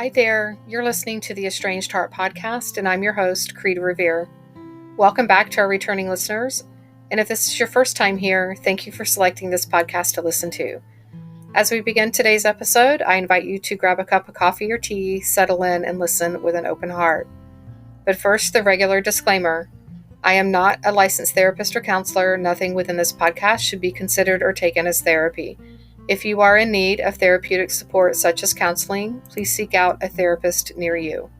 Hi there, you're listening to the Estranged Heart podcast, and I'm your host, Kreed Revere. Welcome back to our returning listeners, and if this is your first time here, thank you for selecting this podcast to listen to. As we begin today's episode, I invite you to grab a cup of coffee or tea, settle in, and listen with an open heart. But first, the regular disclaimer. I am not a licensed therapist or counselor. Nothing within this podcast should be considered or taken as therapy. If you are in need of therapeutic support such as counseling, please seek out a therapist near you.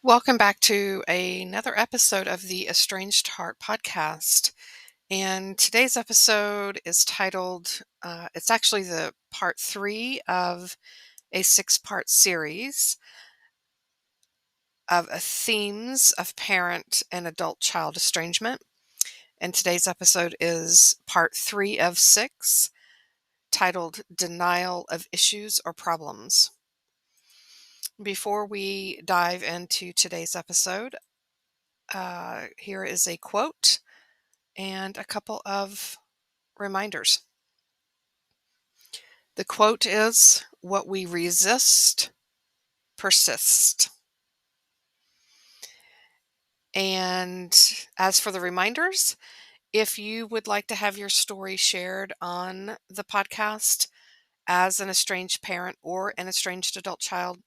Welcome back to another episode of the Estranged Heart podcast. And today's episode is titled, it's actually the part 3 of a 6-part series of themes of parent and adult child estrangement. And today's episode is part 3 of 6, titled Denial of Issues or Problems. Before we dive into today's episode, here is a quote and a couple of reminders. The quote is, "What we resist persists." And as for the reminders, if you would like to have your story shared on the podcast as an estranged parent or an estranged adult child,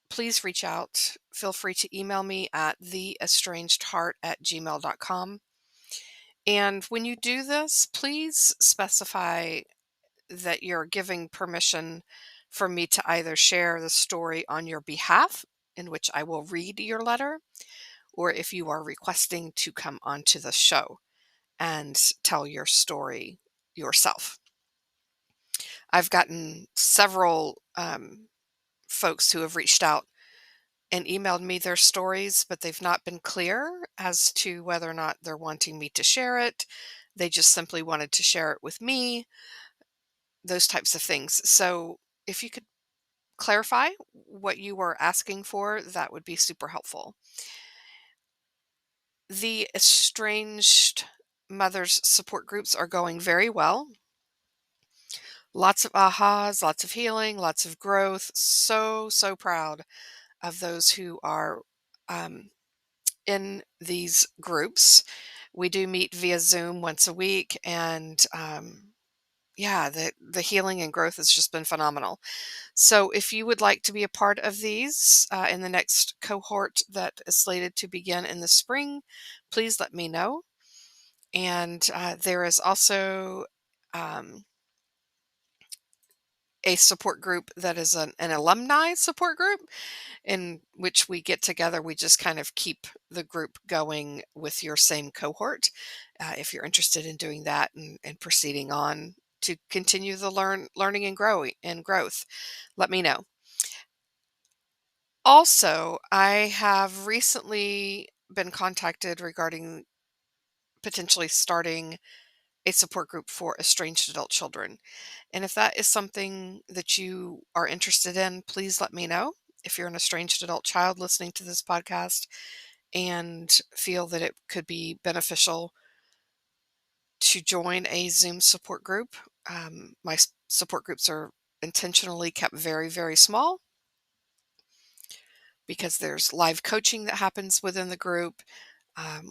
please reach out. Feel free to email me at TheEstrangedHeart@gmail.com. And when you do this, please specify that you're giving permission for me to either share the story on your behalf, in which I will read your letter, or if you are requesting to come onto the show and tell your story yourself. I've gotten several folks who have reached out and emailed me their stories, but they've not been clear as to whether or not they're wanting me to share it. They just simply wanted to share it with me, those types of things. So if you could clarify what you were asking for, that would be super helpful. The estranged mothers support groups are going very well. Lots of ahas, lots of healing, lots of growth. So proud of those who are in these groups. We do meet via Zoom once a week, and the healing and growth has just been phenomenal. So if you would like to be a part of these in the next cohort that is slated to begin in the spring, please let me know. And there is also a support group that is an alumni support group in which we get together. We just kind of keep the group going with your same cohort. If you're interested in doing that and proceeding on to continue the learning and growth, let me know. Also, I have recently been contacted regarding potentially starting a support group for estranged adult children. And if that is something that you are interested in, please let me know. If you're an estranged adult child listening to this podcast and feel that it could be beneficial to join a Zoom support group, my support groups are intentionally kept very small because there's live coaching that happens within the group.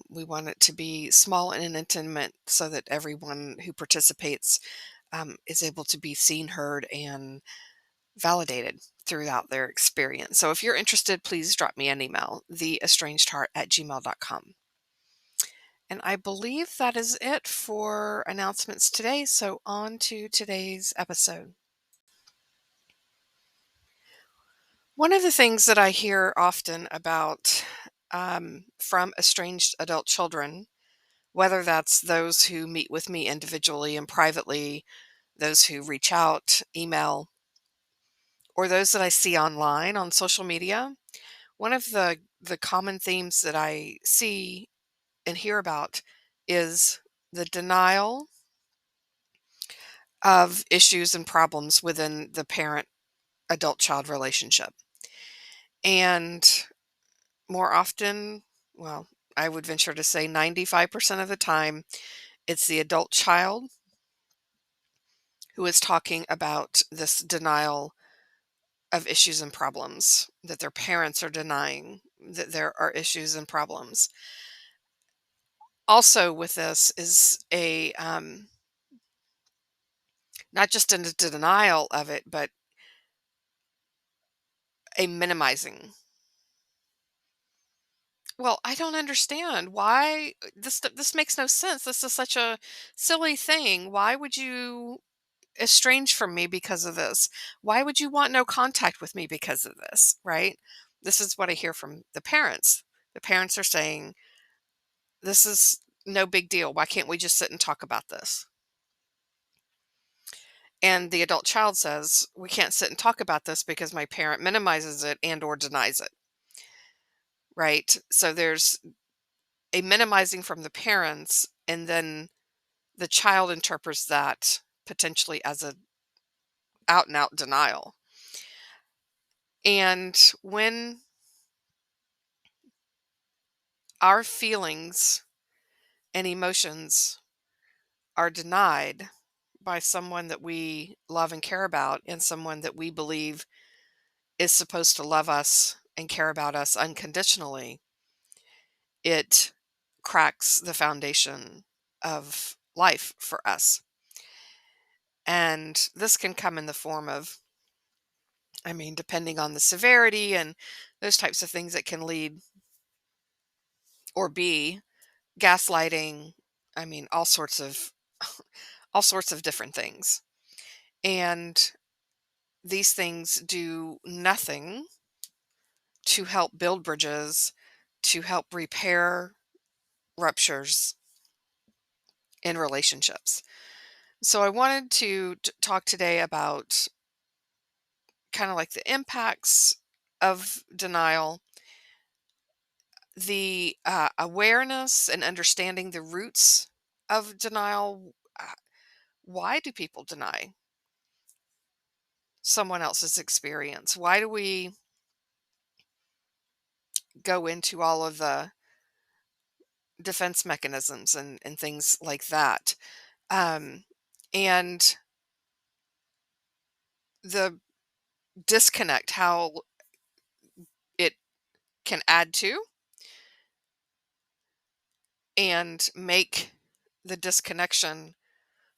We want it to be small and intimate so that everyone who participates is able to be seen, heard, and validated throughout their experience. So if you're interested, please drop me an email, theestrangedheart@gmail.com. And I believe that is it for announcements today. So on to today's episode. One of the things that I hear often about from estranged adult children, whether that's those who meet with me individually and privately, those who reach out, email, or those that I see online on social media, one of the common themes that I see and hear about is the denial of issues and problems within the parent adult child relationship. And more often, well, I would venture to say 95% of the time, it's the adult child who is talking about this denial of issues and problems, that their parents are denying that there are issues and problems. Also, with this is a not just a denial of it, but a minimizing. Well, I don't understand why this makes no sense. This is such a silly thing. Why would you estrange from me because of this? Why would you want no contact with me because of this? Right? This is what I hear from the parents. The parents are saying, this is no big deal. Why can't we just sit and talk about this? And the adult child says, we can't sit and talk about this because my parent minimizes it and or denies it. Right? So there's a minimizing from the parents, and then the child interprets that potentially as a out and out denial. And when our feelings and emotions are denied by someone that we love and care about, and someone that we believe is supposed to love us and care about us unconditionally, it cracks the foundation of life for us. And this can come in the form of, I mean, depending on the severity and those types of things, that can lead or be gaslighting. I mean, all sorts of all sorts of different things. And these things do nothing to help build bridges, to help repair ruptures in relationships. So I wanted to talk today about kind of like the impacts of denial, the awareness and understanding the roots of denial. Why do people deny someone else's experience? Why do we go into all of the defense mechanisms and things like that? Um, and the disconnect, how it can add to and make the disconnection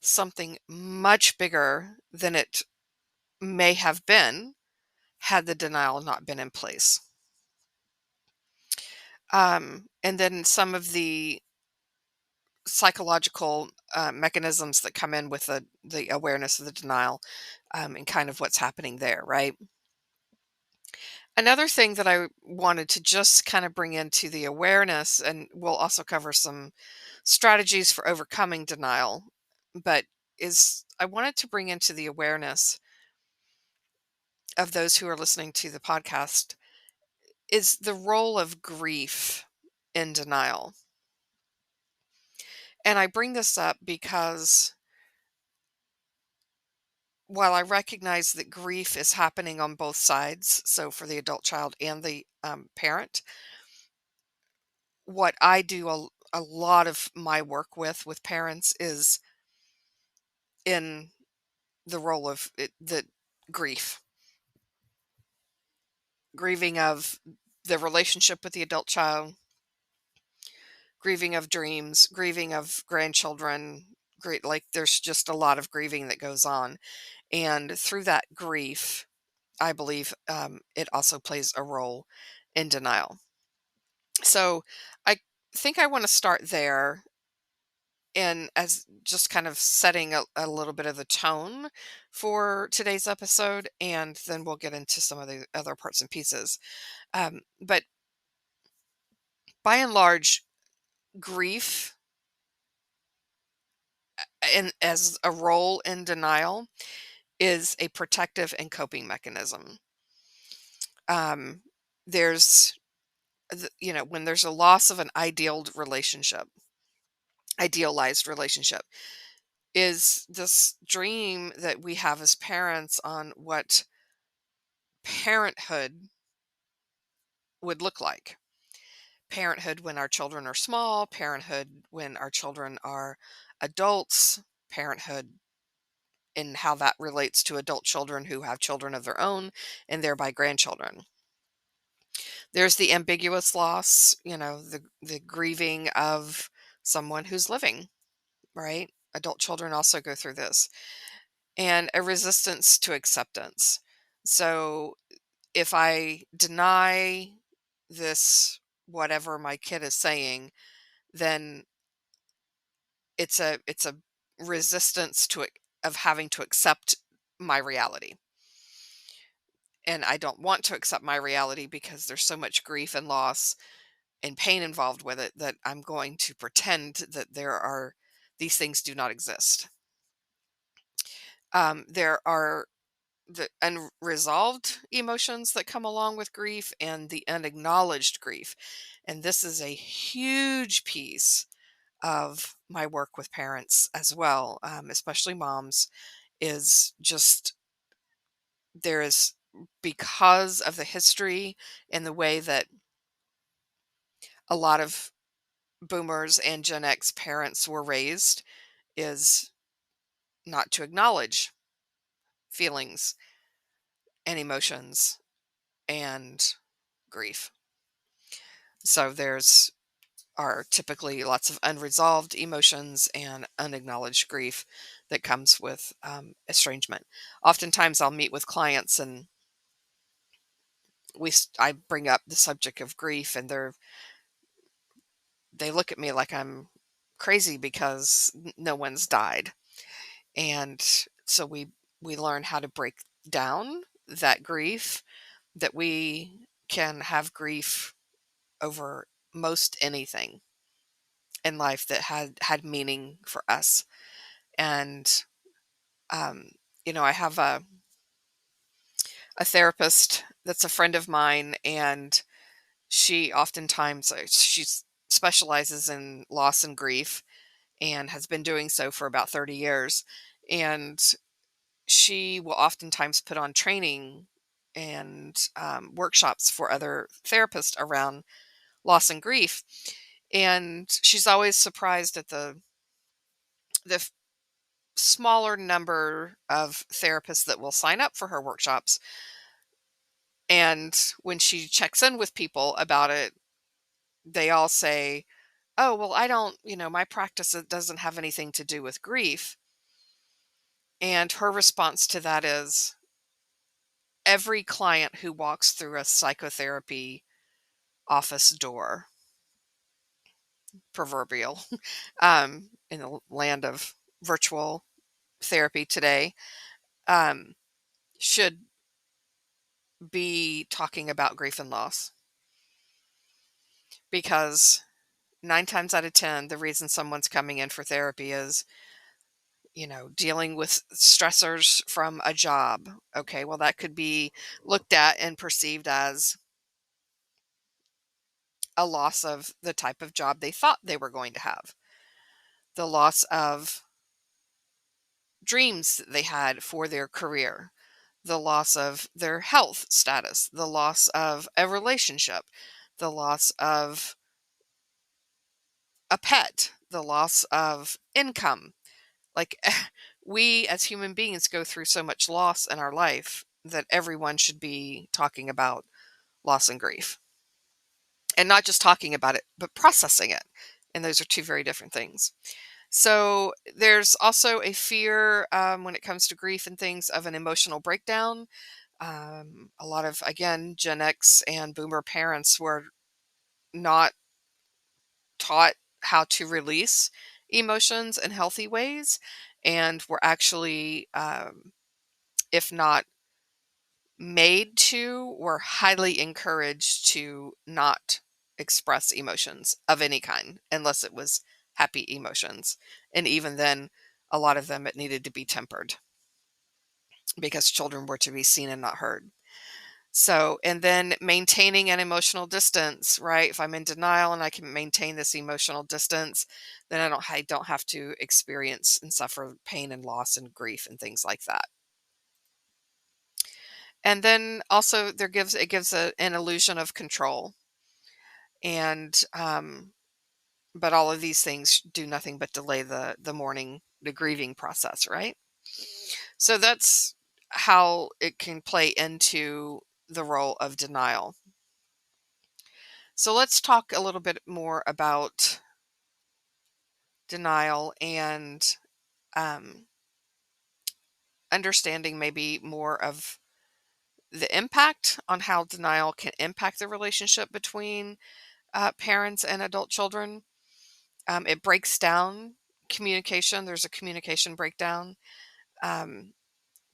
something much bigger than it may have been had the denial not been in place. And then some of the psychological mechanisms that come in with the awareness of the denial, and kind of what's happening there, right? Another thing that I wanted to just kind of bring into the awareness, and we'll also cover some strategies for overcoming denial, but is I wanted to bring into the awareness of those who are listening to the podcast is the role of grief in denial. And I bring this up because while I recognize that grief is happening on both sides, so for the adult child and the parent, what I do a lot of my work with parents is in the role of the grief, grieving of the relationship with the adult child, grieving of dreams, grieving of grandchildren. Great, like there's just a lot of grieving that goes on, and through that grief, I believe it also plays a role in denial. So I think I want to start there, and as just kind of setting a little bit of the tone for today's episode, and then we'll get into some of the other parts and pieces. But by and large, grief and as a role in denial is a protective and coping mechanism. Um, there's when there's a loss of an idealized relationship, is this dream that we have as parents on what parenthood would look like. Parenthood when our children are small, parenthood when our children are adults, parenthood and how that relates to adult children who have children of their own and thereby grandchildren. There's the ambiguous loss, the grieving of someone who's living, right? Adult children also go through this, and a resistance to acceptance. So if I deny this, whatever my kid is saying, then it's a resistance to it of having to accept my reality. And I don't want to accept my reality because there's so much grief and loss and pain involved with it that I'm going to pretend that these things do not exist. There are the unresolved emotions that come along with grief and the unacknowledged grief. And this is a huge piece of my work with parents as well, especially moms, is just there is, because of the history and the way that a lot of boomers and Gen X parents were raised, is not to acknowledge feelings and emotions and grief. So there's are typically lots of unresolved emotions and unacknowledged grief that comes with estrangement. Oftentimes, I'll meet with clients and I bring up the subject of grief, and they look at me like I'm crazy because no one's died, and so we learn how to break down that grief, that we can have grief over most anything in life that had meaning for us. And um, I have a therapist that's a friend of mine, and she oftentimes she specializes in loss and grief and has been doing so for about 30 years. And she will oftentimes put on training and workshops for other therapists around loss and grief. And she's always surprised at the smaller number of therapists that will sign up for her workshops. And when she checks in with people about it, they all say, "Oh, well, I don't, my practice, it doesn't have anything to do with grief." And her response to that is, every client who walks through a psychotherapy office door, proverbial, in the land of virtual therapy today, um, should be talking about grief and loss, because 9 times out of 10, the reason someone's coming in for therapy is, dealing with stressors from a job. Okay, well, that could be looked at and perceived as a loss of the type of job they thought they were going to have, the loss of dreams that they had for their career, the loss of their health status, the loss of a relationship, the loss of a pet, the loss of income. Like, we as human beings go through so much loss in our life that everyone should be talking about loss and grief. And not just talking about it, but processing it. And those are two very different things. So there's also a fear, when it comes to grief and things, of an emotional breakdown. A lot of, again, Gen X and Boomer parents were not taught how to release emotions in healthy ways, and were actually, if not made to, were highly encouraged to not express emotions of any kind unless it was happy emotions. And even then, a lot of them, it needed to be tempered because children were to be seen and not heard. So, and then maintaining an emotional distance, right? If I'm in denial and I can maintain this emotional distance, then I don't have to experience and suffer pain and loss and grief and things like that. And then also it gives an illusion of control. And but all of these things do nothing but delay the mourning, the grieving process, right? So that's how it can play into the role of denial. So let's talk a little bit more about denial and um, understanding maybe more of the impact on how denial can impact the relationship between parents and adult children. It breaks down communication. There's a communication breakdown. Um,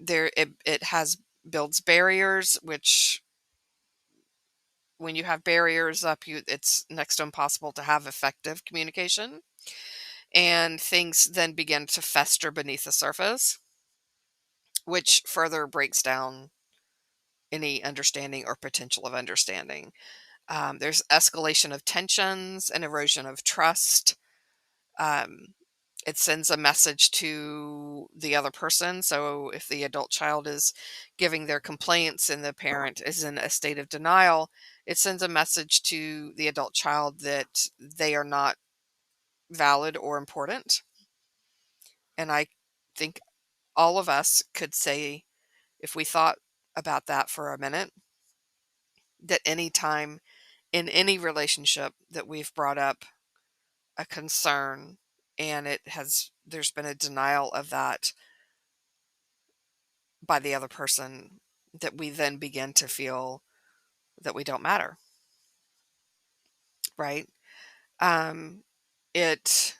it has builds barriers, which when you have barriers up, it's next to impossible to have effective communication. And things then begin to fester beneath the surface, which further breaks down any understanding or potential of understanding. There's escalation of tensions and erosion of trust. Um, it sends a message to the other person. So if the adult child is giving their complaints and the parent is in a state of denial, it sends a message to the adult child that they are not valid or important. And I think all of us could say, if we thought about that for a minute, that any time in any relationship that we've brought up a concern and there's been a denial of that by the other person, that we then begin to feel that we don't matter, right? Um, it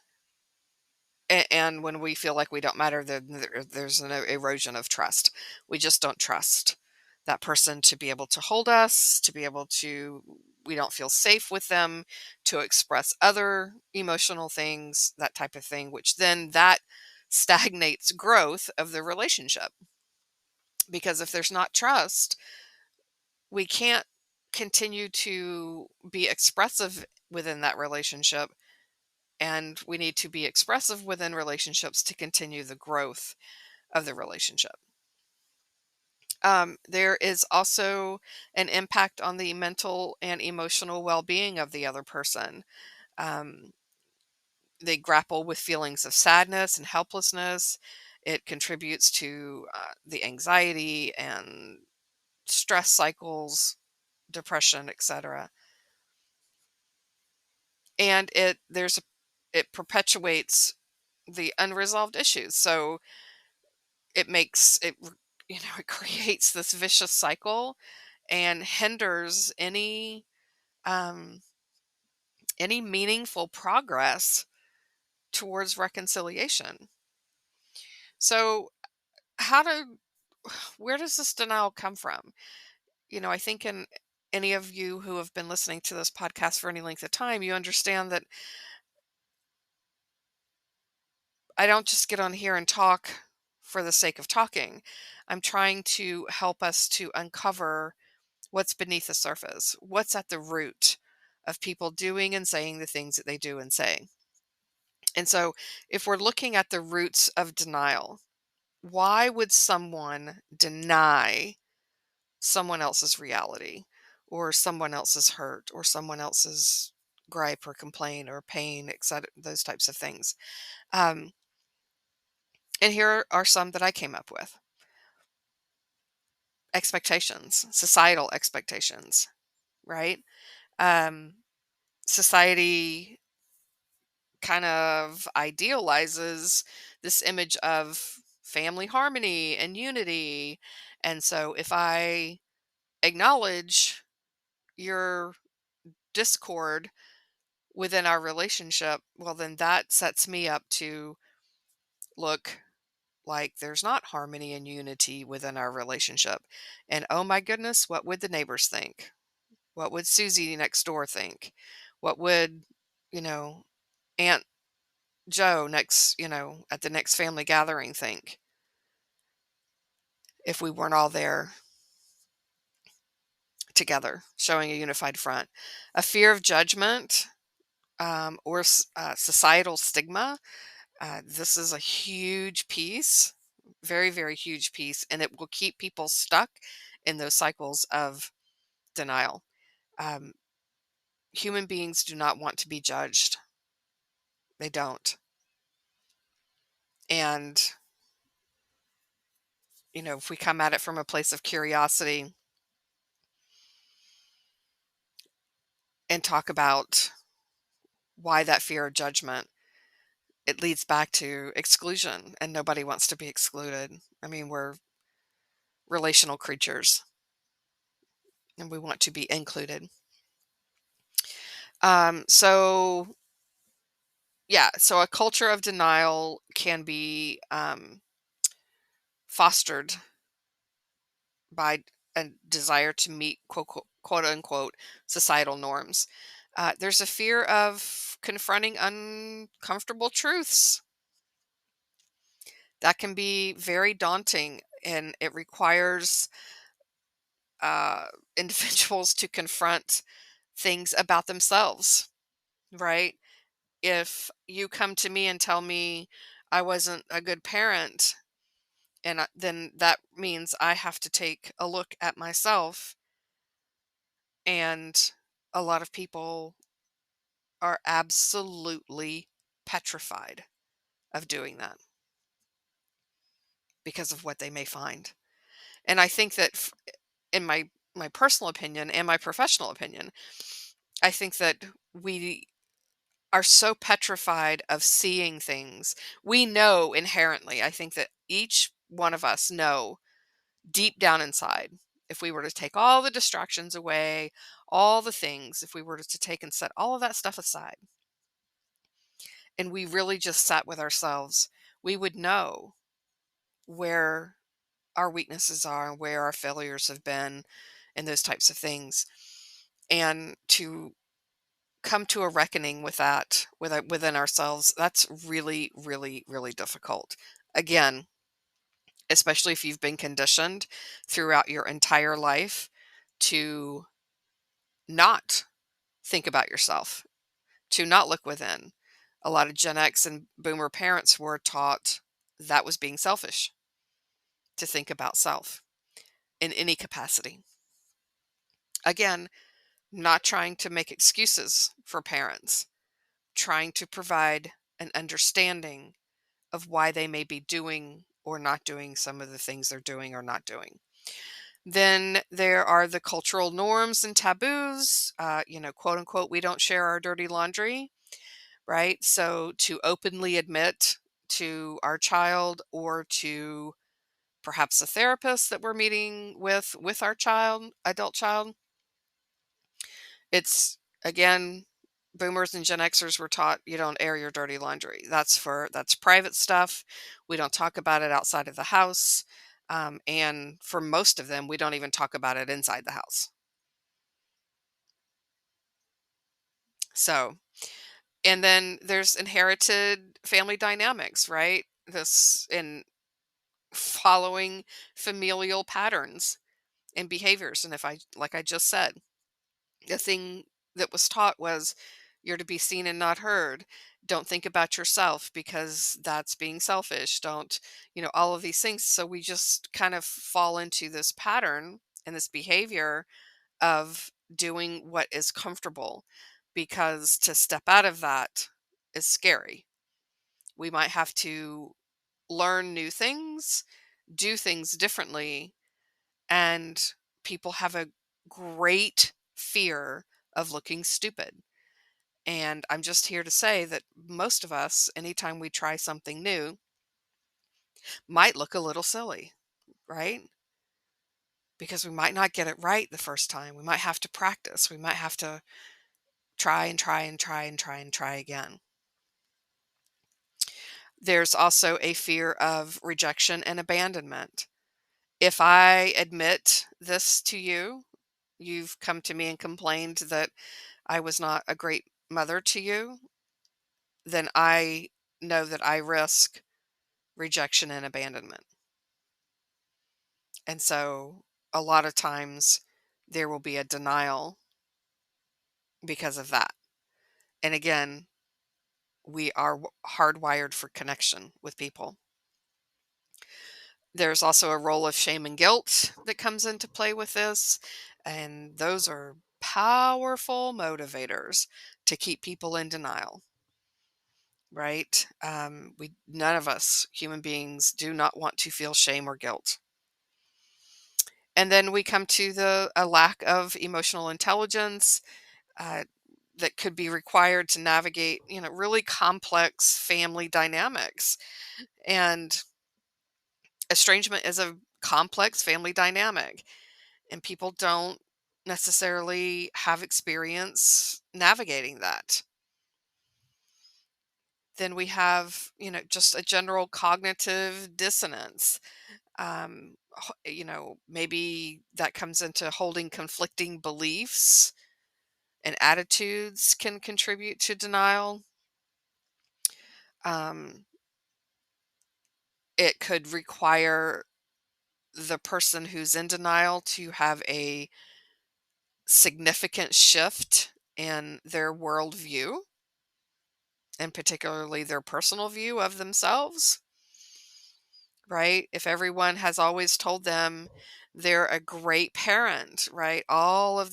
and when we feel like we don't matter, then there's an erosion of trust. We just don't trust that person to be able to hold us, to be able to. We don't feel safe with them to express other emotional things, that type of thing, which then that stagnates growth of the relationship. Because if there's not trust, we can't continue to be expressive within that relationship, and we need to be expressive within relationships to continue the growth of the relationship. There is also an impact on the mental and emotional well-being of the other person. Um, they grapple with feelings of sadness and helplessness. It contributes to the anxiety and stress cycles, depression, etc. And it perpetuates the unresolved issues. So it makes it it creates this vicious cycle and hinders um any meaningful progress towards reconciliation. So how do where does this denial come from? I think in any of you who have been listening to this podcast for any length of time, you understand that I don't just get on here and talk for the sake of talking. I'm trying to help us to uncover what's beneath the surface, what's at the root of people doing and saying the things that they do and say. And so, if we're looking at the roots of denial, why would someone deny someone else's reality or someone else's hurt or someone else's gripe or complaint or pain, etc., those types of things? Um, and here are some that I came up with: expectations, societal expectations, right? Um, Society kind of idealizes this image of family harmony and unity. And so if I acknowledge your discord within our relationship, well, then that sets me up to look like there's not harmony and unity within our relationship. And oh my goodness, what would the neighbors think? What would Susie next door think? What would, you know, Aunt Joe at the next family gathering think if we weren't all there together, showing a unified front? A fear of judgment, or societal stigma. This is a huge piece, very, very huge piece, and it will keep people stuck in those cycles of denial. Um, Human beings do not want to be judged. They don't. And if we come at it from a place of curiosity and talk about why that fear of judgment, it leads back to exclusion, and nobody wants to be excluded. I mean, we're relational creatures and we want to be included. So yeah, so a culture of denial can be fostered by a desire to meet quote unquote societal norms. There's a fear of confronting uncomfortable truths. That can be very daunting, and it requires uh, individuals to confront things about themselves, right? If you come to me and tell me I wasn't a good parent, and then that means I have to take a look at myself. And a lot of people are absolutely petrified of doing that because of what they may find. And I think that in my personal opinion and my professional opinion, I think that we are so petrified of seeing things. We know inherently, I think that each one of us know deep down inside, if we were to take all the distractions away, all the things, if we were to take and set all of that stuff aside, and we really just sat with ourselves, we would know where our weaknesses are, where our failures have been, and those types of things. And to come to a reckoning with that within ourselves, that's really, really, really difficult. Again, especially if you've been conditioned throughout your entire life to not think about yourself, to not look within. A lot of Gen X and Boomer parents were taught that was being selfish, to think about self in any capacity. Again, not trying to make excuses for parents, trying to provide an understanding of why they may be doing or not doing some of the things they're doing or not doing. Then there are the cultural norms and taboos, quote unquote, we don't share our dirty laundry, right? So to openly admit to our child or to perhaps a therapist that we're meeting with our adult child, it's again, boomers and Gen Xers were taught you don't air your dirty laundry. That's private stuff. We don't talk about it outside of the house. And for most of them, we don't even talk about it inside the house. So, and then there's inherited family dynamics, right? This in following familial patterns and behaviors. And if I, like I just said, the thing that was taught was you're to be seen and not heard. Don't think about yourself because that's being selfish. Don't, all of these things. So we just kind of fall into this pattern and this behavior of doing what is comfortable, because to step out of that is scary. We might have to learn new things, do things differently, and people have a great fear of looking stupid. And I'm just here to say that most of us, anytime we try something new, might look a little silly, right? Because we might not get it right the first time. We might have to practice. We might have to try and try and try and try and try again. There's also a fear of rejection and abandonment. If I admit this to you, you've come to me and complained that I was not a great mother to you, then I know that I risk rejection and abandonment. And so a lot of times there will be a denial because of that. And again, we are hardwired for connection with people. There's also a role of shame and guilt that comes into play with this. And those are powerful motivators to keep people in denial, right? None of us human beings do not want to feel shame or guilt. And then we come to a lack of emotional intelligence uh, that could be required to navigate, really complex family dynamics. And estrangement is a complex family dynamic, and people don't necessarily have experience navigating that. Then we have, just a general cognitive dissonance. Maybe that comes into holding conflicting beliefs and attitudes can contribute to denial. Um, it could require the person who's in denial to have a significant shift in their worldview, and particularly their personal view of themselves, right? If everyone has always told them they're a great parent, right? All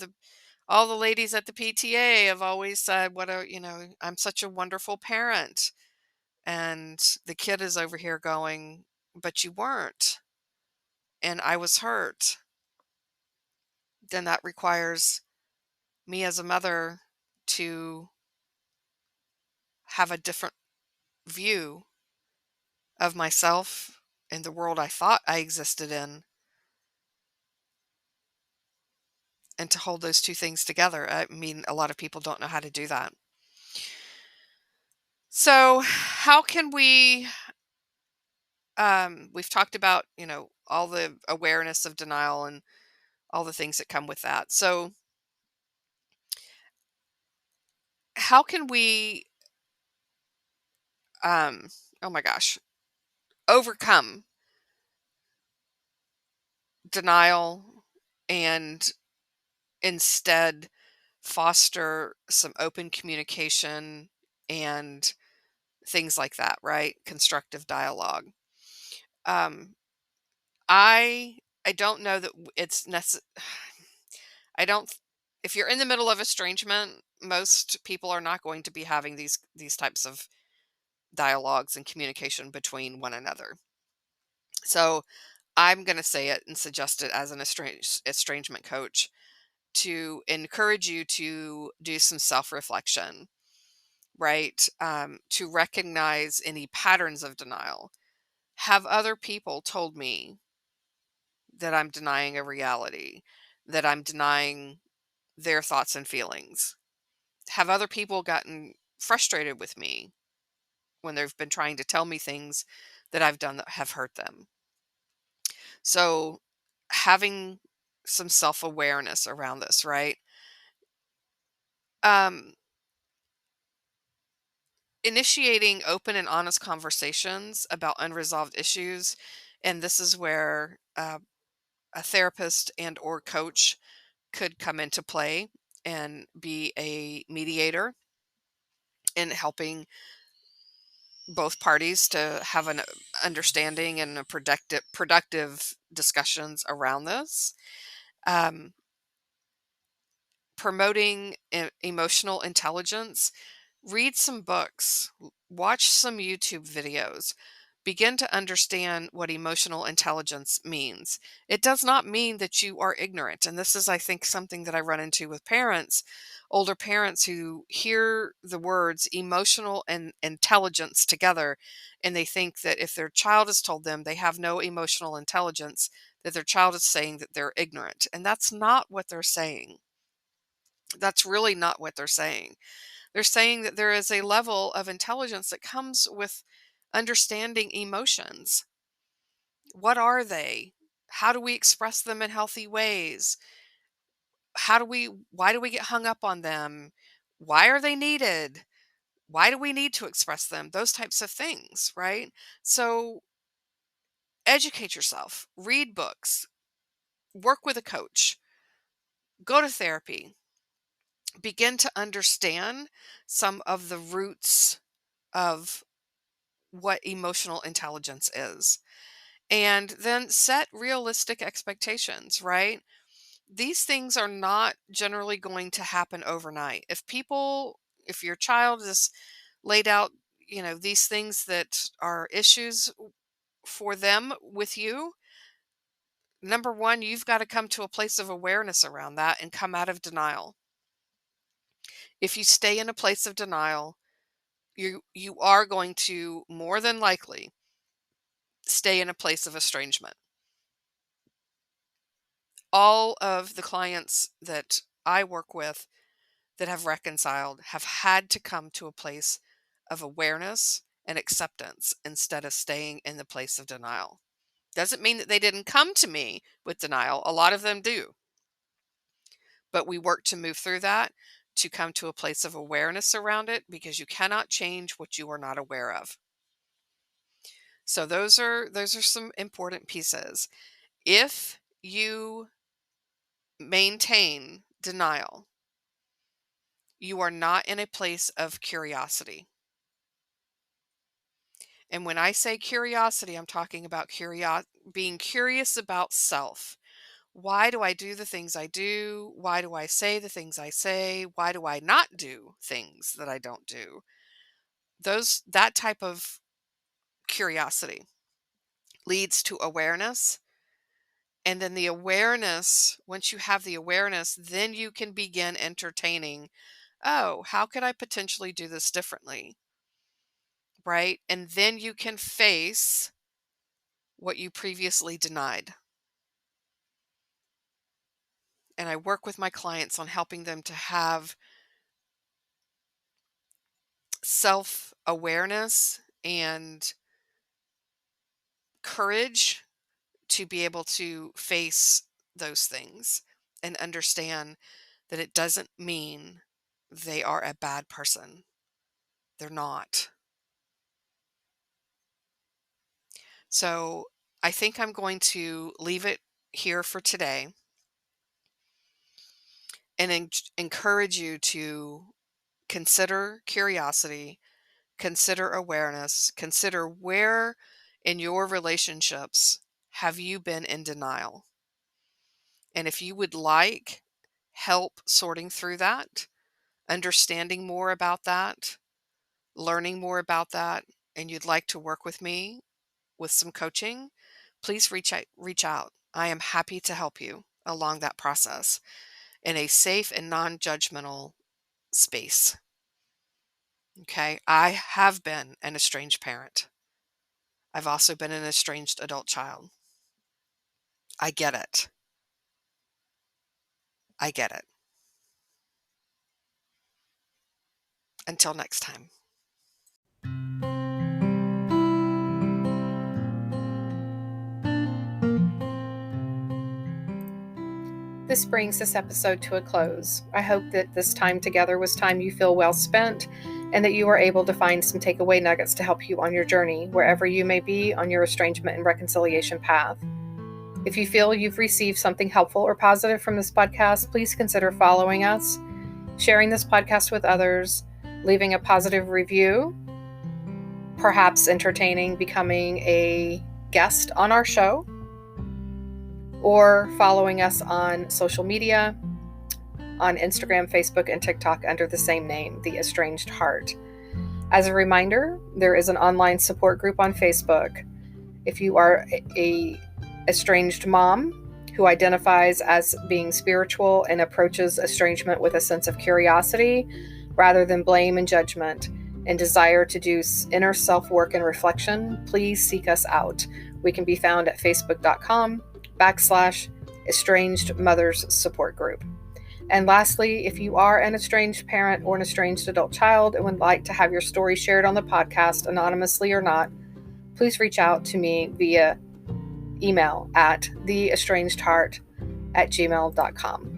the ladies at the PTA have always said, I'm such a wonderful parent. And the kid is over here going, but you weren't. And I was hurt. Then that requires me as a mother to have a different view of myself and the world I thought I existed in, and to hold those two things together. I mean, a lot of people don't know how to do that. So, how can we've talked about, all the awareness of denial and all the things that come with that. So, how can we, um, oh my gosh, overcome denial and instead foster some open communication and things like that, right? Constructive dialogue. Um, I I don't know that it's necessary. I don't. If you're in the middle of estrangement, most people are not going to be having these types of dialogues and communication between one another. So I'm going to say it and suggest it as an estrangement coach to encourage you to do some self reflection, right? To recognize any patterns of denial. Have other people told me that I'm denying a reality, that I'm denying their thoughts and feelings? Have other people gotten frustrated with me when they've been trying to tell me things that I've done that have hurt them? So, having some self awareness around this, right? Um, Initiating open and honest conversations about unresolved issues. And this is where a therapist and or coach could come into play and be a mediator in helping both parties to have an understanding and a productive discussions around this. Um, Promoting emotional intelligence. Read some books, watch some YouTube videos, begin to understand what emotional intelligence means. It does not mean that you are ignorant. And this is, I think, something that I run into with parents, older parents who hear the words emotional and intelligence together, and they think that if their child has told them they have no emotional intelligence, that their child is saying that they're ignorant. And that's not what they're saying. That's really not what they're saying. They're saying that there is a level of intelligence that comes with understanding emotions. What are they? How do we express them in healthy ways? Why do we get hung up on them? Why are they needed? Why do we need to express them? Those types of things, right? So educate yourself, read books, work with a coach, go to therapy, begin to understand some of the roots of what emotional intelligence is. And then set realistic expectations, right? These things are not generally going to happen overnight. If your child is laid out, these things that are issues for them with you, number one, you've got to come to a place of awareness around that and come out of denial. If you stay in a place of denial, you are going to more than likely stay in a place of estrangement. All of the clients that I work with that have reconciled have had to come to a place of awareness and acceptance instead of staying in the place of denial. Doesn't mean that they didn't come to me with denial. A lot of them do. But we work to move through that, to come to a place of awareness around it, because you cannot change what you are not aware of. So those are some important pieces. If you maintain denial, you are not in a place of curiosity. And when I say curiosity, I'm talking about being curious about self. Why do I do the things I do? Why do I say the things I say? Why do I not do things that I don't do? That type of curiosity leads to awareness. And then the awareness, once you have the awareness, then you can begin entertaining, oh, how could I potentially do this differently? Right? And then you can face what you previously denied. And I work with my clients on helping them to have self-awareness and courage to be able to face those things and understand that it doesn't mean they are a bad person. They're not. So I think I'm going to leave it here for today and encourage you to consider curiosity, consider awareness, consider where in your relationships have you been in denial. And if you would like help sorting through that, understanding more about that, learning more about that, and you'd like to work with me with some coaching, please reach out. I am happy to help you along that process in a safe and non-judgmental space. Okay, I have been an estranged parent. I've also been an estranged adult child. I get it. I get it. Until next time. This brings this episode to a close. I hope that this time together was time you feel well spent and that you are able to find some takeaway nuggets to help you on your journey, wherever you may be on your estrangement and reconciliation path. If you feel you've received something helpful or positive from this podcast, please consider following us, sharing this podcast with others, leaving a positive review, perhaps entertaining becoming a guest on our show, or following us on social media, on Instagram, Facebook, and TikTok under the same name, TheEstrangedHeart. As a reminder, there is an online support group on Facebook. If you are a estranged mom who identifies as being spiritual and approaches estrangement with a sense of curiosity rather than blame and judgment, and desire to do inner self-work and reflection, please seek us out. We can be found at facebook.com/estranged mothers support group. And lastly, if you are an estranged parent or an estranged adult child and would like to have your story shared on the podcast, anonymously or not, please reach out to me via email at theestrangedheart@gmail.com.